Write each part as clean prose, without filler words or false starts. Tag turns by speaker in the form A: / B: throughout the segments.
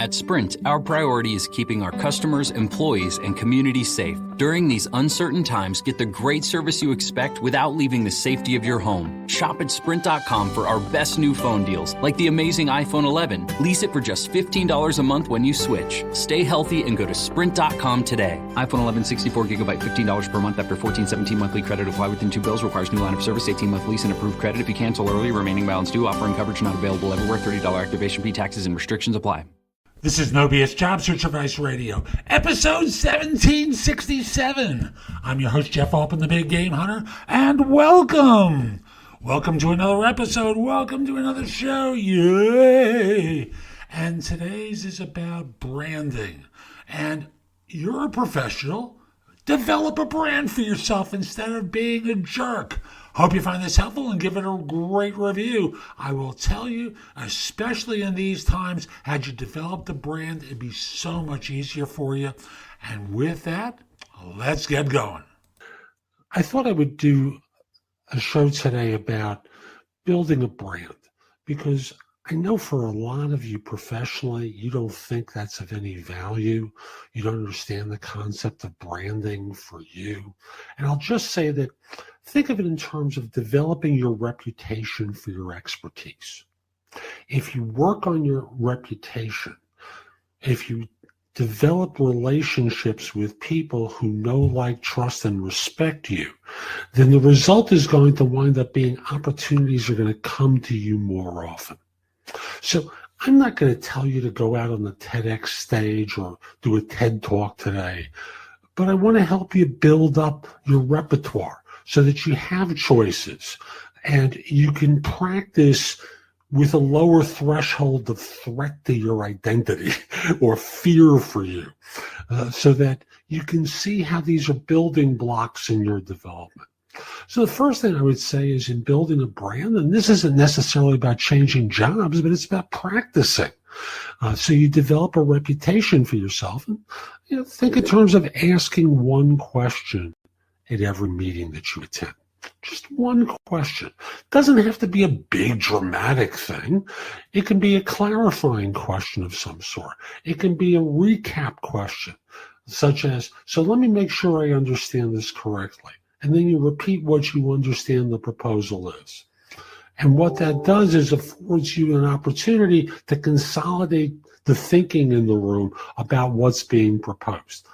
A: At Sprint, our priority is keeping our customers, employees, and communities safe. During these uncertain times, get the great service you expect without leaving the safety of your home. Shop at Sprint.com for our best new phone deals, like the amazing iPhone 11. Lease it for just $15 a month when you switch. Stay healthy and go to Sprint.com today. iPhone 11 64 gigabyte, $15 per month after 14/17 monthly credit. Apply within 2 bills. Requires new line of service, 18-month lease, and approved credit. If you cancel early, remaining balance due. Offering coverage not available everywhere. $30 activation fee. Taxes and restrictions apply.
B: This is No BS Job Search Advice Radio, episode 1767. I'm your host, Jeff Altman, the Big Game Hunter, and welcome. Welcome to another episode. Welcome to another show. Yay! And today's is about branding. And you're a professional. Develop a brand for yourself instead of being a jerk. Hope you find this helpful and give it a great review. I will tell you, especially in these times, had you developed a brand, it'd be so much easier for you. And with that, let's get going. I thought I would do a show today about building a brand because I know for a lot of you professionally, you don't think that's of any value. You don't understand the concept of branding for you. And I'll just say that think of it in terms of developing your reputation for your expertise. If you work on your reputation, if you develop relationships with people who know, like, trust, and respect you, then the result is going to wind up being opportunities are going to come to you more often. So I'm not going to tell you to go out on the TEDx stage or do a TED Talk today, but I want to help you build up your repertoire so that you have choices and you can practice with a lower threshold of threat to your identity or fear for you, so that you can see how these are building blocks in your development. So the first thing I would say is in building a brand, and this isn't necessarily about changing jobs, but it's about practicing. So you develop a reputation for yourself, and think in terms of asking one question at every meeting that you attend. Just one question. It doesn't have to be a big dramatic thing. It can be a clarifying question of some sort. It can be a recap question, such as, so let me make sure I understand this correctly. And then you repeat what you understand the proposal is. And what that does is affords you an opportunity to consolidate the thinking in the room about what's being proposed.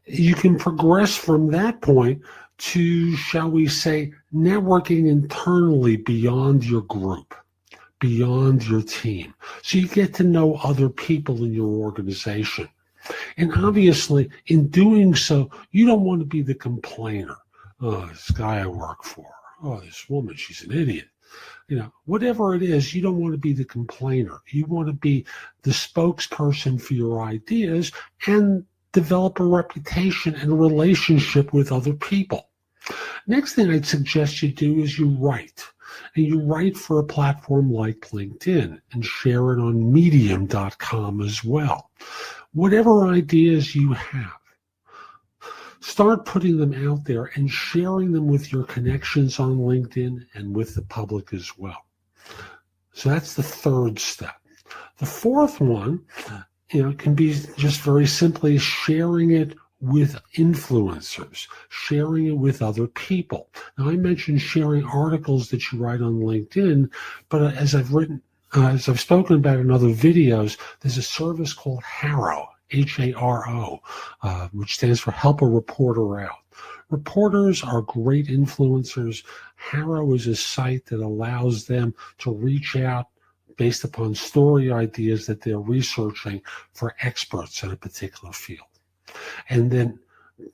B: You can progress from that point to, shall we say, networking internally beyond your group, beyond your team. So you get to know other people in your organization. And obviously, in doing so, you don't want to be the complainer. Oh, this guy I work for. Oh, this woman, she's an idiot. Whatever it is, you don't want to be the complainer. You want to be the spokesperson for your ideas and develop a reputation and a relationship with other people. Next thing I'd suggest you do is you write. And you write for a platform like LinkedIn and share it on medium.com as well. Whatever ideas you have, start putting them out there and sharing them with your connections on LinkedIn and with the public as well. So that's the third step. The fourth one, can be just very simply sharing it with influencers, sharing it with other people. Now, I mentioned sharing articles that you write on LinkedIn, but as I've spoken about in other videos, there's a service called HARO, H-A-R-O, which stands for Help a Reporter Out. Reporters are great influencers. HARO is a site that allows them to reach out based upon story ideas that they're researching for experts in a particular field. And then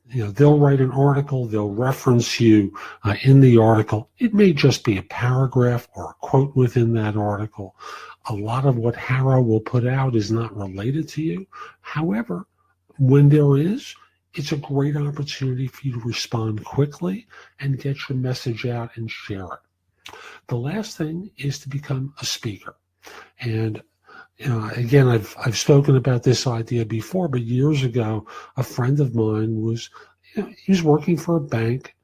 B: they'll write an article, they'll reference you in the article. It may just be a paragraph or a quote within that article. A lot of what HARO will put out is not related to you. However, when there is, it's a great opportunity for you to respond quickly and get your message out and share it. The last thing is to become a speaker. And again, I've spoken about this idea before, but years ago, a friend of mine was working for a bank,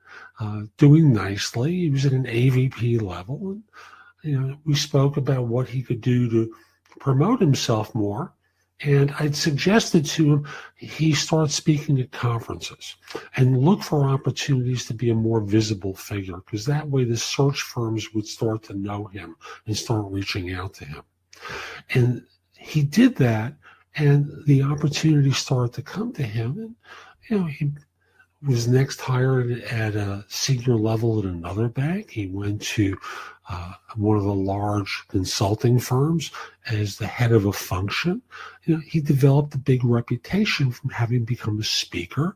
B: doing nicely. He was at an AVP level, and we spoke about what he could do to promote himself more. And I'd suggested to him he start speaking at conferences and look for opportunities to be a more visible figure, because that way the search firms would start to know him and start reaching out to him. And he did that, and the opportunities started to come to him. And, he was next hired at a senior level at another bank. He went to one of the large consulting firms as the head of a function. He developed a big reputation from having become a speaker,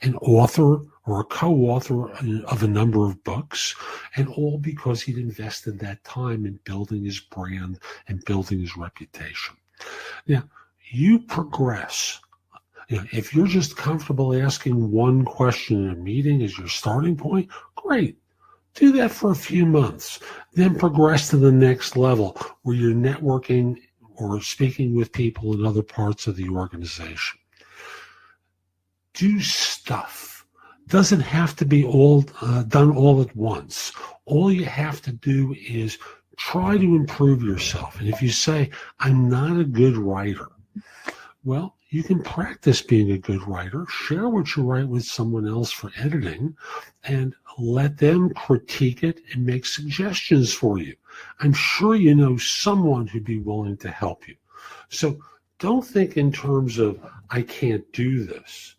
B: an author or a co-author of a number of books, and all because he'd invested that time in building his brand and building his reputation. Now, you progress. If you're just comfortable asking one question in a meeting as your starting point, great. Do that for a few months. Then progress to the next level where you're networking or speaking with people in other parts of the organization. Do stuff. Doesn't have to be all done all at once. All you have to do is try to improve yourself. And if you say, I'm not a good writer, well, you can practice being a good writer, share what you write with someone else for editing, and let them critique it and make suggestions for you. I'm sure you know someone who'd be willing to help you. So don't think in terms of, I can't do this.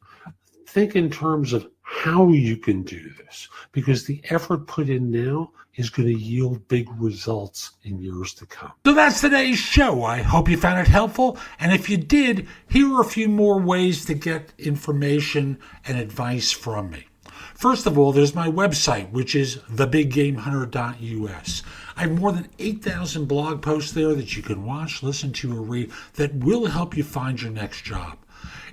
B: Think in terms of how you can do this, because the effort put in now is going to yield big results in years to come. So that's today's show. I hope you found it helpful. And if you did, here are a few more ways to get information and advice from me. First of all, there's my website, which is thebiggamehunter.us. I have more than 8,000 blog posts there that you can watch, listen to, or read that will help you find your next job.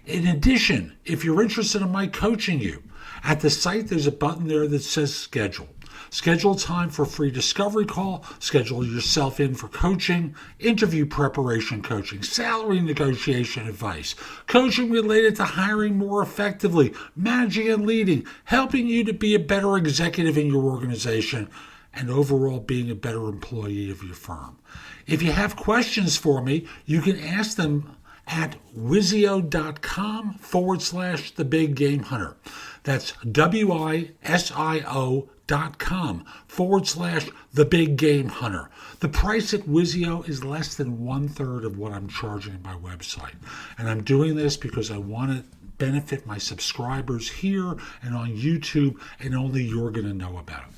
B: In addition, if you're interested in my coaching you, at the site there's a button there that says schedule. Schedule time for a free discovery call, schedule yourself in for coaching, interview preparation coaching, salary negotiation advice, coaching related to hiring more effectively, managing and leading, helping you to be a better executive in your organization, and overall being a better employee of your firm. If you have questions for me, you can ask them at wizio.com/The Big Game Hunter. That's WISIO.com/The Big Game Hunter. The price at Wizio is less than 1/3 of what I'm charging my website. And I'm doing this because I want to benefit my subscribers here and on YouTube, and only you're going to know about it.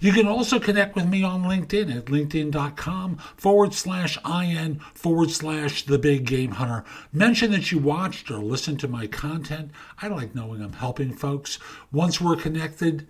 B: You can also connect with me on LinkedIn at linkedin.com/IN/The Big Game Hunter. Mention that you watched or listened to my content. I like knowing I'm helping folks. Once we're connected,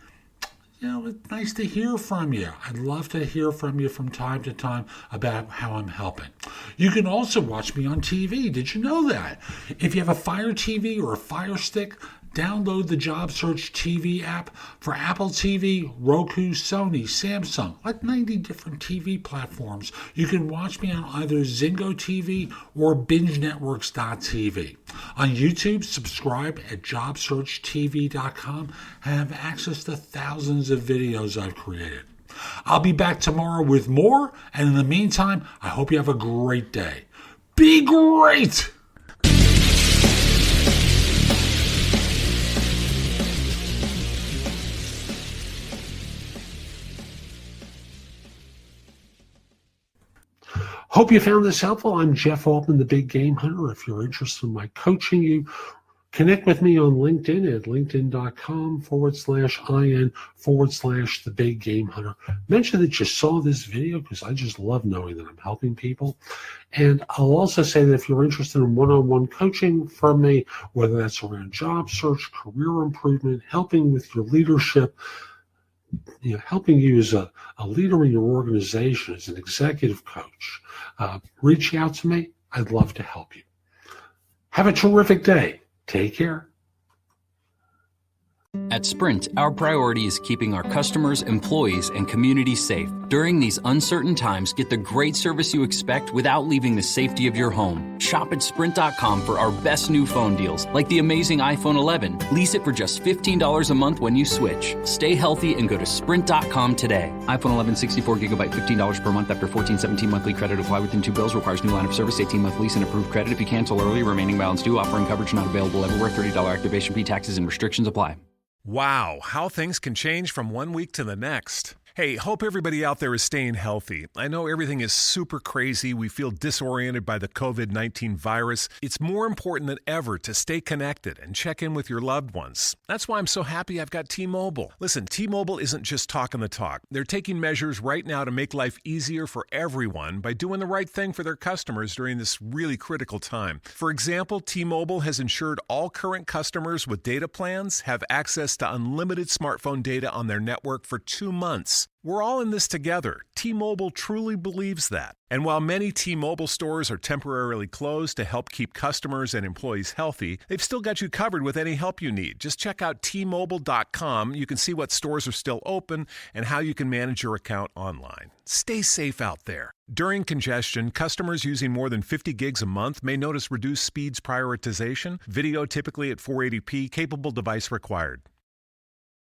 B: it's nice to hear from you. I'd love to hear from you from time to time about how I'm helping. You can also watch me on TV. Did you know that? If you have a Fire TV or a Fire Stick, download the Job Search TV app for Apple TV, Roku, Sony, Samsung, like 90 different TV platforms. You can watch me on either Zingo TV or BingeNetworks.tv. On YouTube, subscribe at JobSearchTV.com and have access to thousands of videos I've created. I'll be back tomorrow with more, and in the meantime, I hope you have a great day. Be great! Hope you found this helpful. I'm Jeff Altman, the Big Game Hunter. If you're interested in my coaching you, connect with me on LinkedIn at linkedin.com/IN/The Big Game Hunter. Mention that you saw this video, because I just love knowing that I'm helping people. And I'll also say that if you're interested in one-on-one coaching from me, whether that's around job search, career improvement, helping with your leadership, helping you as a leader in your organization, as an executive coach, reach out to me. I'd love to help you. Have a terrific day. Take care.
A: At Sprint, our priority is keeping our customers, employees, and communities safe. During these uncertain times, get the great service you expect without leaving the safety of your home. Shop at Sprint.com for our best new phone deals, like the amazing iPhone 11. Lease it for just $15 a month when you switch. Stay healthy and go to Sprint.com today. iPhone 11 64 gigabyte, $15 per month after 1417 monthly credit. Apply within 2 bills. Requires new line of service, 18-month lease, and approved credit. If you cancel early, remaining balance due. Offering coverage not available everywhere. $30 activation fee. Taxes and restrictions apply.
C: Wow, how things can change from one week to the next. Hey, hope everybody out there is staying healthy. I know everything is super crazy. We feel disoriented by the COVID-19 virus. It's more important than ever to stay connected and check in with your loved ones. That's why I'm so happy I've got T-Mobile. Listen, T-Mobile isn't just talking the talk. They're taking measures right now to make life easier for everyone by doing the right thing for their customers during this really critical time. For example, T-Mobile has ensured all current customers with data plans have access to unlimited smartphone data on their network for 2 months. We're all in this together. T-Mobile truly believes that. And while many T-Mobile stores are temporarily closed to help keep customers and employees healthy, they've still got you covered with any help you need. Just check out T-Mobile.com. You can see what stores are still open and how you can manage your account online. Stay safe out there. During congestion, customers using more than 50 gigs a month may notice reduced speeds prioritization, video typically at 480p, capable device required.